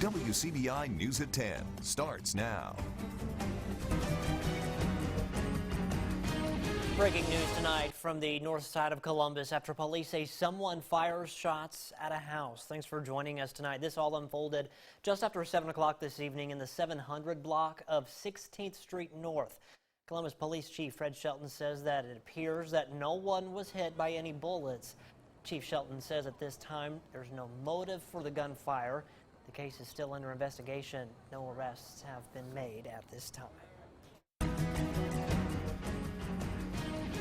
WCBI News at 10 starts now. Breaking news tonight from the north side of Columbus after police say someone fires shots at a house. Thanks for joining us tonight. This all unfolded just after 7 o'clock this evening in the 700 block of 16th Street North. Columbus Police Chief Fred Shelton says that it appears that no one was hit by any bullets. Chief Shelton says at this time there's no motive for the gunfire. The case is still under investigation. No arrests have been made at this time.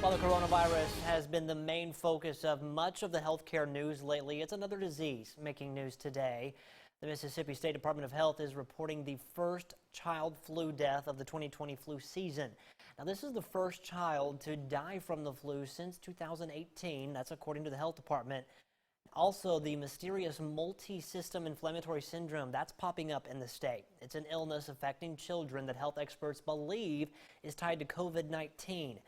While the coronavirus has been the main focus of much of the healthcare news lately, it's another disease making news today. The Mississippi State Department of Health is reporting the first child flu death of the 2020 flu season. Now, this is the first child to die from the flu since 2018. That's according to the health department. Also, the mysterious multi-system inflammatory syndrome that's popping up in the state. It's an illness affecting children that health experts believe is tied to COVID-19.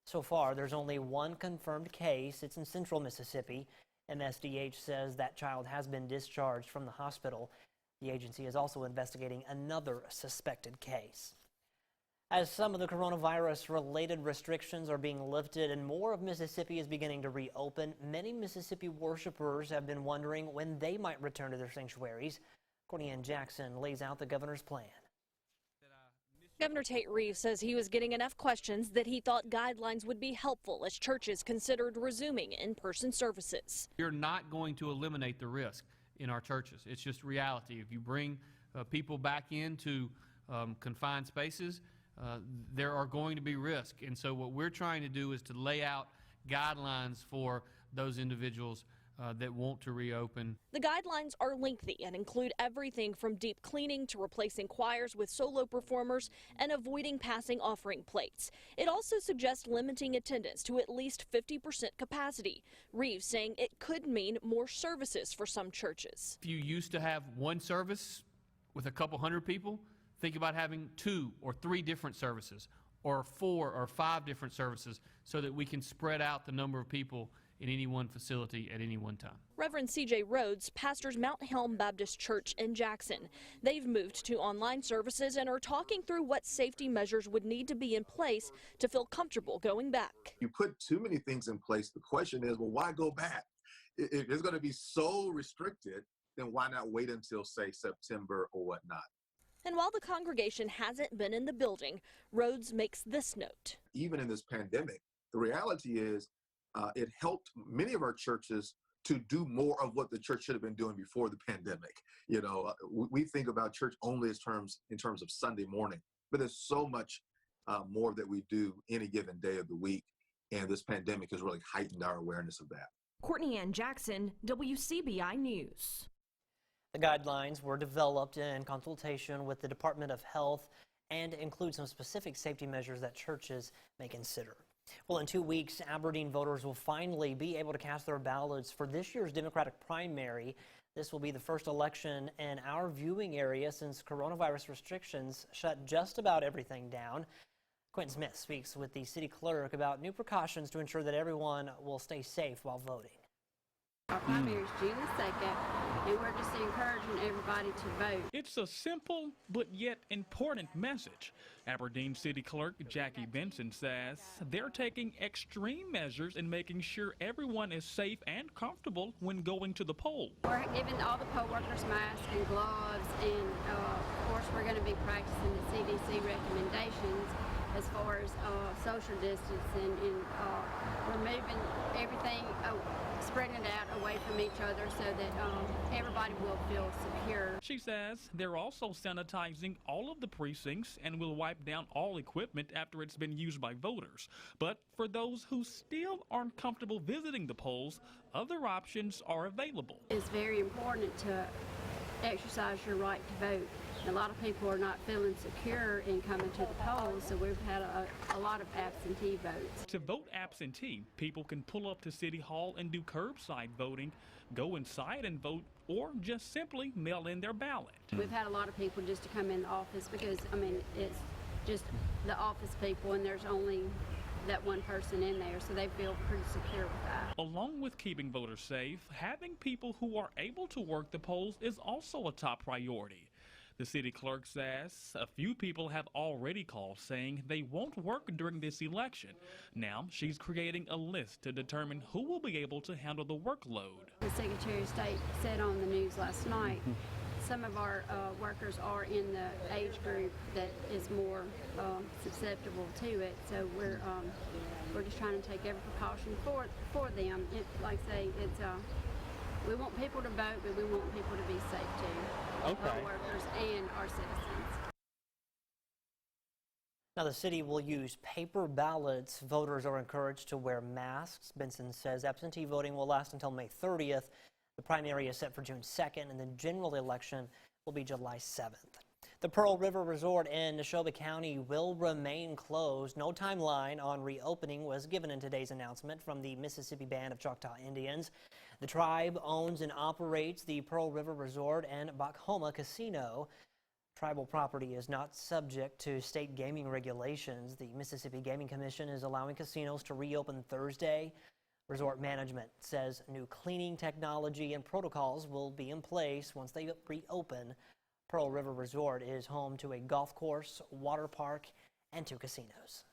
So far, there's only one confirmed case. It's in central Mississippi. MSDH says that child has been discharged from the hospital. The agency is also investigating another suspected case. As some of the coronavirus-related restrictions are being lifted and more of Mississippi is beginning to reopen, many Mississippi worshipers have been wondering when they might return to their sanctuaries. Courtney Ann Jackson lays out the governor's plan. Governor Tate Reeves says he was getting enough questions that he thought guidelines would be helpful as churches considered resuming in-person services. You're not going to eliminate the risk in our churches. It's just reality. If you bring people back into confined spaces, there are going to be risk. And so what we're trying to do is to lay out guidelines for those individuals that want to reopen. The guidelines are lengthy and include everything from deep cleaning to replacing choirs with solo performers and avoiding passing offering plates. It also suggests limiting attendance to at least 50% capacity. Reeves saying it could mean more services for some churches. If you used to have one service with a couple hundred people, think about having 2 or 3 different services or 4 or 5 different services so that we can spread out the number of people in any one facility at any one time. Reverend C.J. Rhodes pastors Mount Helm Baptist Church in Jackson. They've moved to online services and are talking through what safety measures would need to be in place to feel comfortable going back. You put too many things in place. The question is, well, why go back? If it's going to be so restricted, then why not wait until, say, September or whatnot? And while the congregation hasn't been in the building, Rhodes makes this note. Even in this pandemic, the reality is it helped many of our churches to do more of what the church should have been doing before the pandemic. You know, we think about church only in terms of Sunday morning, but there's so much more that we do any given day of the week, and this pandemic has really heightened our awareness of that. Courtney Ann Jackson, WCBI News. The guidelines were developed in consultation with the Department of Health and include some specific safety measures that churches may consider. Well, in 2 weeks, Aberdeen voters will finally be able to cast their ballots for this year's Democratic primary. This will be the first election in our viewing area since coronavirus restrictions shut just about everything down. Quentin Smith speaks with the city clerk about new precautions to ensure that everyone will stay safe while voting. Our primary is June the 2nd, and we're just encouraging everybody to vote. It's a simple but yet important message. Aberdeen City Clerk Jackie Benson says they're taking extreme measures in making sure everyone is safe and comfortable when going to the poll. We're giving all the poll workers masks and gloves, and of course we're going to be practicing the CDC recommendations as far as social distancing, and we're moving everything, spreading it out away from each other so that everybody will feel secure. She says they're also sanitizing all of the precincts and will wipe down all equipment after it's been used by voters. But for those who still aren't comfortable visiting the polls, other options are available. It's very important to exercise your right to vote. A lot of people are not feeling secure in coming to the polls, so we've had a lot of absentee votes. To vote absentee, people can pull up to City Hall and do curbside voting, go inside and vote, or just simply mail in their ballot. We've had a lot of people just to come in the office because, I mean, it's just the office people, and there's only that one person in there, so they feel pretty secure with that. Along with keeping voters safe, having people who are able to work the polls is also a top priority. The city clerk says a few people have already called saying they won't work during this election. Now she's creating a list to determine who will be able to handle the workload. The Secretary of State said on the news last night, some of our workers are in the age group that is more susceptible to it. So we're just trying to take every precaution for them. Like I say, it's we want people to vote, but we want people to be safe too. Okay. Our workers and our citizens. Now, the city will use paper ballots. Voters are encouraged to wear masks. Benson says absentee voting will last until May 30th. The primary is set for June 2nd, and the general election will be July 7th. The Pearl River Resort in Neshoba County will remain closed. No timeline on reopening was given in today's announcement from the Mississippi Band of Choctaw Indians. The tribe owns and operates the Pearl River Resort and Bakhoma Casino. Tribal property is not subject to state gaming regulations. The Mississippi Gaming Commission is allowing casinos to reopen Thursday. Resort management says new cleaning technology and protocols will be in place once they reopen. Pearl River Resort is home to a golf course, water park, and 2 casinos.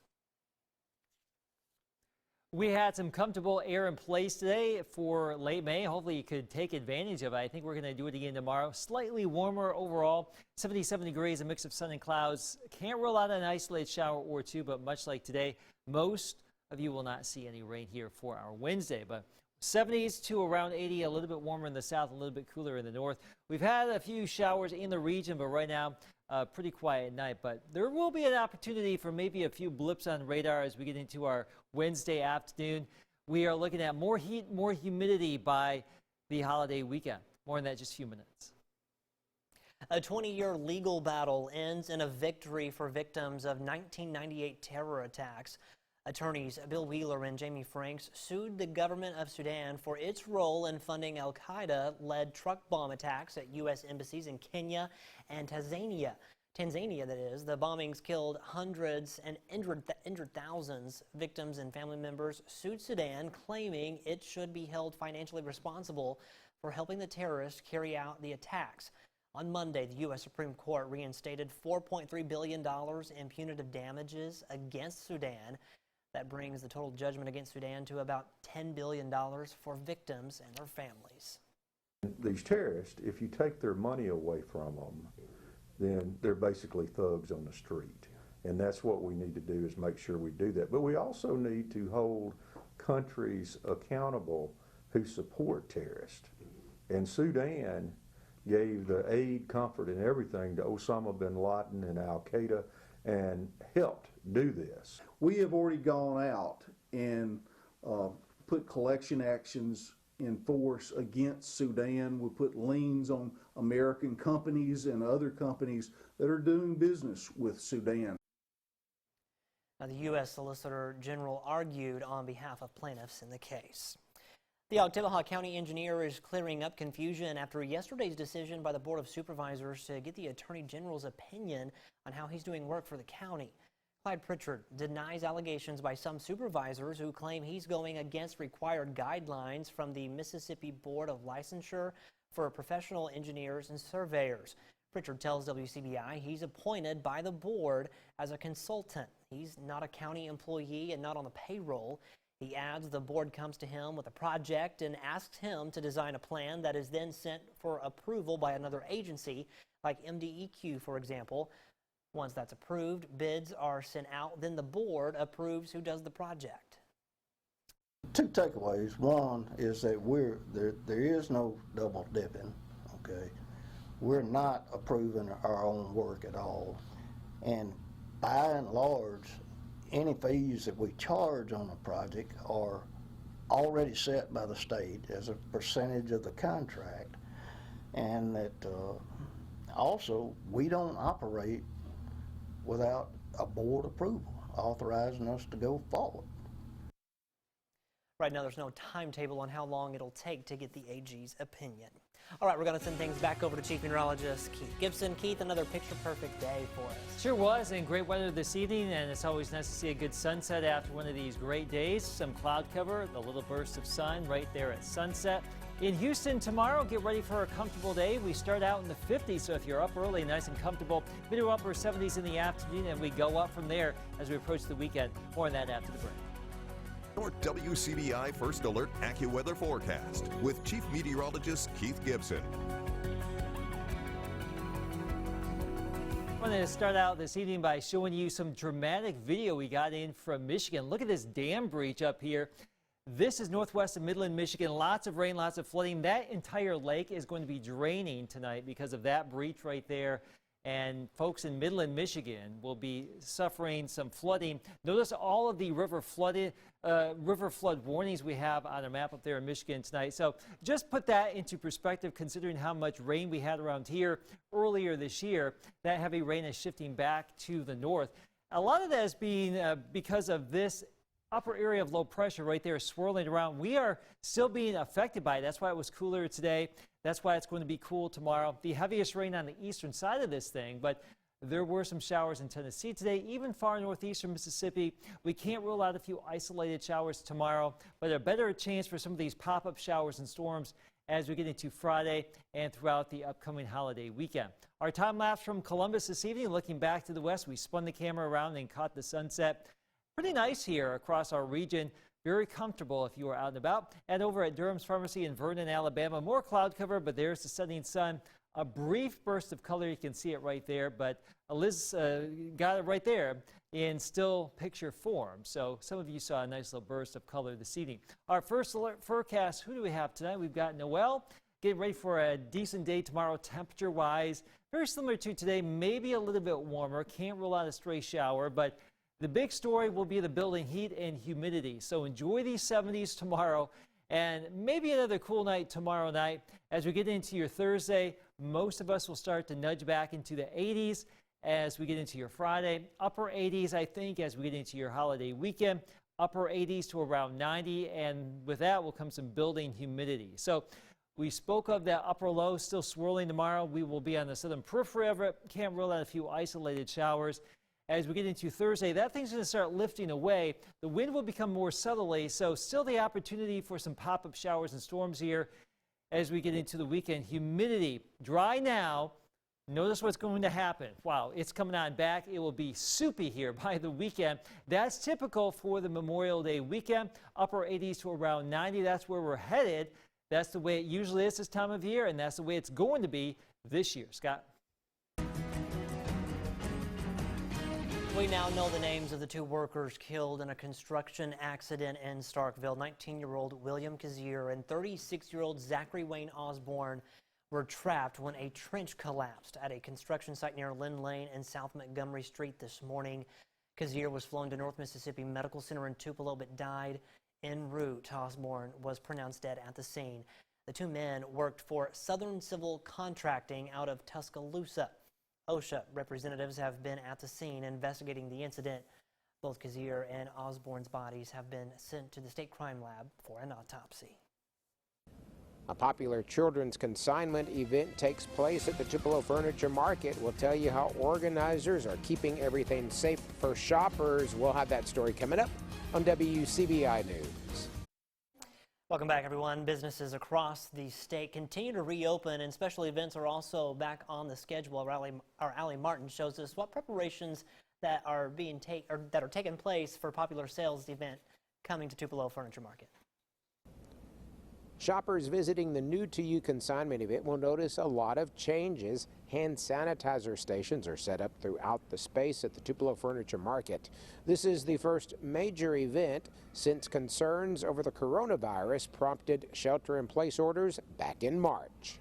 We had some comfortable air in place today for late May. Hopefully you could take advantage of it. I think we're going to do it again tomorrow. Slightly warmer overall, 77 degrees, a mix of sun and clouds. Can't rule out an isolated shower or two, but much like today, most of you will not see any rain here for our Wednesday. But 70s to around 80, a little bit warmer in the south, a little bit cooler in the north. We've had a few showers in the region, but right now, pretty quiet night. But there will be an opportunity for maybe a few blips on radar as we get into our Wednesday afternoon. We are looking at more heat, more humidity by the holiday weekend. More on that in just a few minutes. A 20-year legal battle ends in a victory for victims of 1998 terror attacks. Attorneys Bill Wheeler and Jamie Franks sued the government of Sudan for its role in funding al-Qaeda-led truck bomb attacks at U.S. embassies in Kenya and Tanzania. That is. The bombings killed hundreds and injured thousands. Victims and family members sued Sudan, claiming it should be held financially responsible for helping the terrorists carry out the attacks. On Monday, the U.S. Supreme Court reinstated $4.3 billion in punitive damages against Sudan. That brings the total judgment against Sudan to about $10 billion for victims and their families. These terrorists, if you take their money away from them, then they're basically thugs on the street. And that's what we need to do, is make sure we do that. But we also need to hold countries accountable who support terrorists. And Sudan gave the aid, comfort, and everything to Osama bin Laden and al-Qaeda and helped do this. We have already gone out and put collection actions in force against Sudan. We put liens on American companies and other companies that are doing business with Sudan. Now, the U.S. Solicitor General argued on behalf of plaintiffs in the case. The OKTIBBEHA County Engineer is clearing up confusion after yesterday's decision by the Board of Supervisors to get the Attorney General's opinion on how he's doing work for the county. CLYDE Pritchard denies allegations by some supervisors who claim he's going against required guidelines from the Mississippi Board of Licensure for professional engineers and surveyors. Pritchard tells WCBI he's appointed by the board as a consultant. He's not a county employee and not on the payroll. He adds the board comes to him with a project and asks him to design a plan that is then sent for approval by another agency, like MDEQ, for example. Once that's approved, bids are sent out, then the board approves who does the project. 2 takeaways. One is that there is no double dipping, okay? We're not approving our own work at all. And by and large, any fees that we charge on a project are already set by the state as a percentage of the contract, and that also we don't operate without a board approval authorizing us to go forward. Right now, there's no timetable on how long it'll take to get the AG's opinion. All right, we're going to send things back over to Chief Meteorologist Keith Gibson. Keith, another picture-perfect day for us. Sure was, and great weather this evening, and it's always nice to see a good sunset after one of these great days. Some cloud cover, the little burst of sun right there at sunset. In Houston tomorrow, get ready for a comfortable day. We start out in the 50s, so if you're up early, nice and comfortable. Mid to upper 70s in the afternoon, and we go up from there as we approach the weekend. More on that after the break. Your WCBI First Alert AccuWeather forecast with Chief Meteorologist Keith Gibson. I wanted to start out this evening by showing you some dramatic video we got in from Michigan. Look at this dam breach up here. This is northwest of Midland, Michigan. Lots of rain, lots of flooding. That entire lake is going to be draining tonight because of that breach right there. And folks in Midland, Michigan will be suffering some flooding. Notice all of the river flood warnings we have on a map up there in Michigan tonight. So just put that into perspective, considering how much rain we had around here earlier this year. That heavy rain is shifting back to the north. A lot of that is being because of this upper area of low pressure right there swirling around. We are still being affected by it. That's why it was cooler today. That's why it's going to be cool tomorrow. The heaviest rain on the eastern side of this thing, but there were some showers in Tennessee today, even far northeastern Mississippi. We can't rule out a few isolated showers tomorrow, but a better chance for some of these pop-up showers and storms as we get into Friday and throughout the upcoming holiday weekend. Our time lapse from Columbus this evening, looking back to the west, we spun the camera around and caught the sunset. Pretty nice here across our region. Very comfortable if you are out and about. And over at Durham's Pharmacy in Vernon, Alabama, more cloud cover, but there's the setting sun. A brief burst of color, you can see it right there, but Liz got it right there in still picture form. So some of you saw a nice little burst of color this evening. Our first alert forecast, who do we have tonight? We've got Noel getting ready for a decent day tomorrow temperature-wise. Very similar to today, maybe a little bit warmer. Can't rule out a stray shower, but the big story will be the building heat and humidity. So enjoy these 70s tomorrow and maybe another cool night tomorrow night. As we get into your Thursday, most of us will start to nudge back into the 80s as we get into your Friday. Upper 80s, I think, as we get into your holiday weekend. Upper 80s to around 90, and with that will come some building humidity. So we spoke of that upper low still swirling tomorrow. We will be on the southern periphery of it. Can't rule out a few isolated showers. As we get into Thursday, that thing's going to start lifting away. The wind will become more southerly, so still the opportunity for some pop-up showers and storms here as we get into the weekend. Humidity, dry now. Notice what's going to happen. Wow, it's coming on back. It will be soupy here by the weekend. That's typical for the Memorial Day weekend. Upper 80s to around 90. That's where we're headed. That's the way it usually is this time of year, and that's the way it's going to be this year. Scott? We now know the names of the two workers killed in a construction accident in Starkville. 19-year-old William Kazir and 36-year-old Zachary Wayne Osborne were trapped when a trench collapsed at a construction site near Lynn Lane and South Montgomery Street this morning. Kazir was flown to North Mississippi Medical Center in Tupelo but died en route. Osborne was pronounced dead at the scene. The two men worked for Southern Civil Contracting out of Tuscaloosa. OSHA representatives have been at the scene investigating the incident. Both Kazir and Osborne's bodies have been sent to the state crime lab for an autopsy. A popular children's consignment event takes place at the Tupelo Furniture Market. We'll tell you how organizers are keeping everything safe for shoppers. We'll have that story coming up on WCBI News. Welcome back, everyone. Businesses across the state continue to reopen, and special events are also back on the schedule. Our Allie Martin shows us what preparations that are taking place for popular sales event coming to Tupelo Furniture Market. Shoppers visiting the New to You consignment event will notice a lot of changes. Hand sanitizer stations are set up throughout the space at the Tupelo Furniture Market. This is the first major event since concerns over the coronavirus prompted shelter-in-place orders back in March.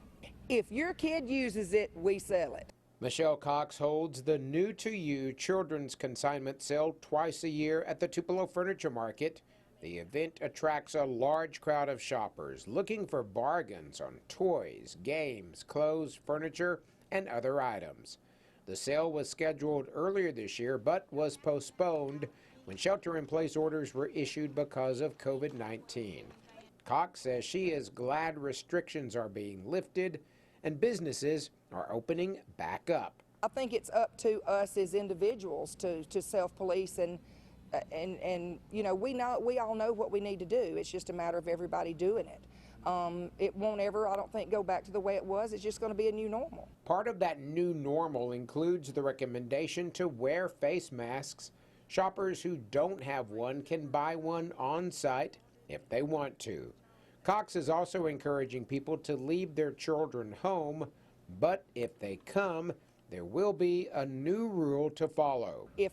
If your kid uses it, we sell it. Michelle Cox holds the New to You children's consignment sale twice a year at the Tupelo Furniture Market. The event attracts a large crowd of shoppers looking for bargains on toys, games, clothes, furniture, and other items. The sale was scheduled earlier this year but was postponed when shelter-in-place orders were issued because of COVID-19. Cox says she is glad restrictions are being lifted and businesses are opening back up. I think it's up to us as individuals to self-police and you know, we all know what we need to do. It's just a matter of everybody doing it. It won't ever, I don't think, go back to the way it was. It's just going to be a new normal. Part of that new normal includes the recommendation to wear face masks. Shoppers who don't have one can buy one on site if they want to. Cox is also encouraging people to leave their children home, but if they come, there will be a new rule to follow. If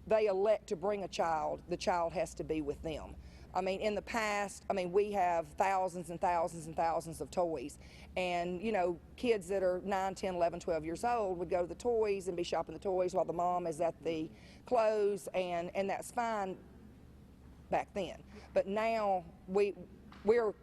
they elect to bring a child, the child has to be with them. I mean, in the past, I mean, we have thousands and thousands and thousands of toys. And, you know, kids that are 9, 10, 11, 12 years old would go to the toys and be shopping the toys while the mom is at the clothes, and that's fine back then. But now we're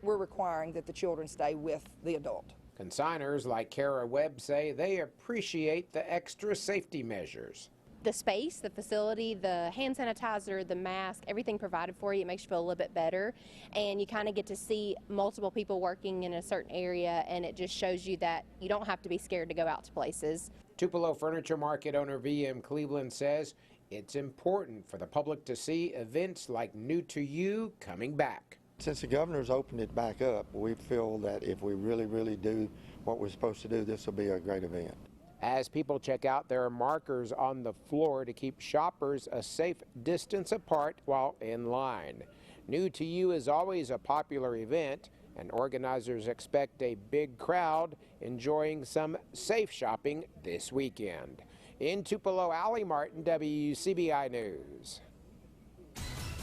requiring that the children stay with the adult. Consigners like Kara Webb say they appreciate the extra safety measures. The space, the facility, the hand sanitizer, the mask, everything provided for you, it makes you feel a little bit better. And you kind of get to see multiple people working in a certain area, and it just shows you that you don't have to be scared to go out to places. Tupelo Furniture Market owner V.M. Cleveland says it's important for the public to see events like New to You coming back. Since the governor's opened it back up, we feel that if we really do what we're supposed to do, this will be a great event. As people check out, there are markers on the floor to keep shoppers a safe distance apart while in line. New to You is always a popular event, and organizers expect a big crowd enjoying some safe shopping this weekend. In Tupelo, Allie Martin, WCBI News.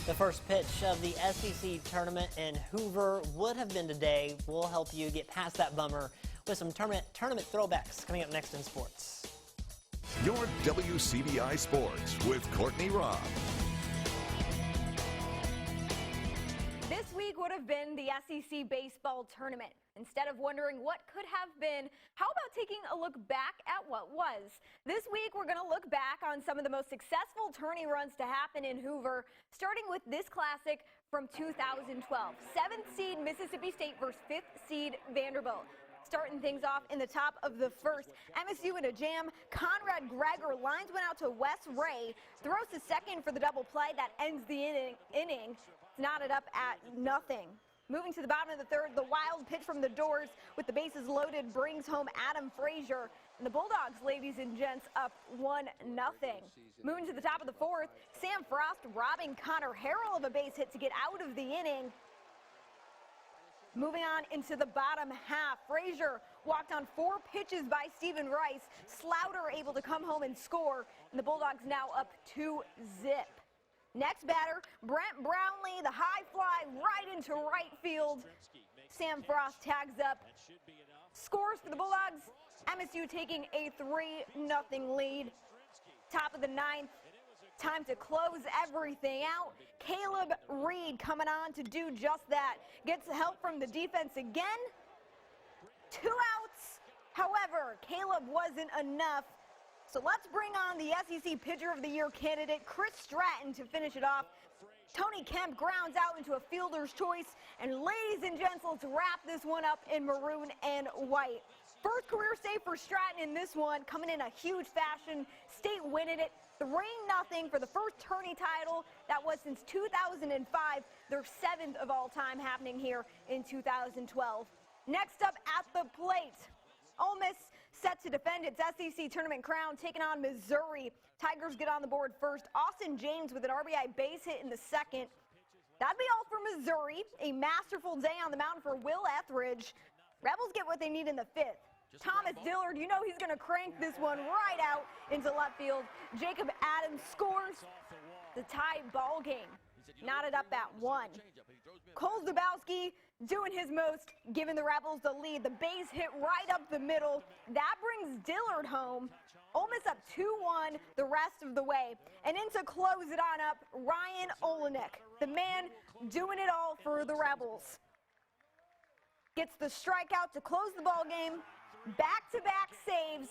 The first pitch of the SEC tournament in Hoover would have been today. We'll help you get past that bummer with some tournament throwbacks coming up next in sports. Your WCBI Sports with Courtney Robb. This week would have been the SEC baseball tournament. Instead of wondering what could have been, how about taking a look back at what was? This week, we're going to look back on some of the most successful tourney runs to happen in Hoover, starting with this classic from 2012. 7th seed Mississippi State versus 5th seed Vanderbilt. Starting things off in the top of the first, MSU in a jam. Conrad Greger lines one out to Wes Ray, throws to second for the double play that ends the inning. It's knotted up at nothing. Moving to the bottom of the third, the wild pitch from the doors with the bases loaded brings home Adam Frazier. And the Bulldogs, ladies and gents, up 1-0. Moving to the top of the fourth, Sam Frost robbing Connor Harrell of a base hit to get out of the inning. Moving on into the bottom half, Frazier walked on 4 pitches by Stephen Rice. Slaughter able to come home and score, and the Bulldogs now up 2-0. Next batter, Brent Brownlee, the high fly right into right field. Sam Frost tags up, scores for the Bulldogs. MSU taking a 3-0 lead. Top of the 9th, time to close everything out. Caleb Reed coming on to do just that. Gets help from the defense again. 2 outs. However, Caleb wasn't enough. So let's bring on the SEC Pitcher of the Year candidate, Chris Stratton, to finish it off. Tony Kemp grounds out into a fielder's choice. And ladies and gents, let's wrap this one up in maroon and white. First career save for Stratton in this one, coming in a huge fashion. State winning it 3-0 for the first tourney title. That was since 2005, their 7th of all time, happening here in 2012. Next up at the plate, Ole Miss set to defend its SEC tournament crown, taking on Missouri. Tigers get on the board first. Austin James with an RBI base hit in the second. That'd be all for Missouri. A masterful day on the mound for Will Etheridge. Rebels get what they need in the 5th. Thomas Dillard, you know he's going to crank this one right out into left field. Jacob Adams scores. The tie ball game knotted up at 1. Cole Zabowski doing his most, giving the Rebels the lead. The base hit right up the middle. That brings Dillard home. Ole Miss up 2-1 the rest of the way. And in to close it on up, Ryan Olenek, the man doing it all for the Rebels. Gets the strikeout to close the ball game. Back-to-back saves.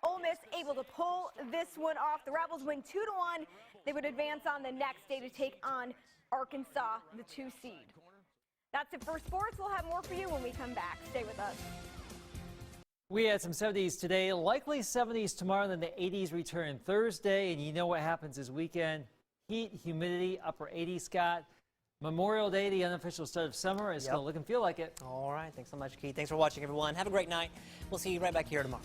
Ole Miss able to pull this one off. The Rebels win 2-1. They would advance on the next day to take on Arkansas, the 2 seed. That's it for sports. We'll have more for you when we come back. Stay with us. We had some 70s today, likely 70s tomorrow, then the 80s return Thursday. And you know what happens this weekend? Heat, humidity, upper 80s, Scott. Memorial Day, the unofficial start of summer, is going to look and feel like it. All right. Thanks so much, Keith. Thanks for watching, everyone. Have a great night. We'll see you right back here tomorrow.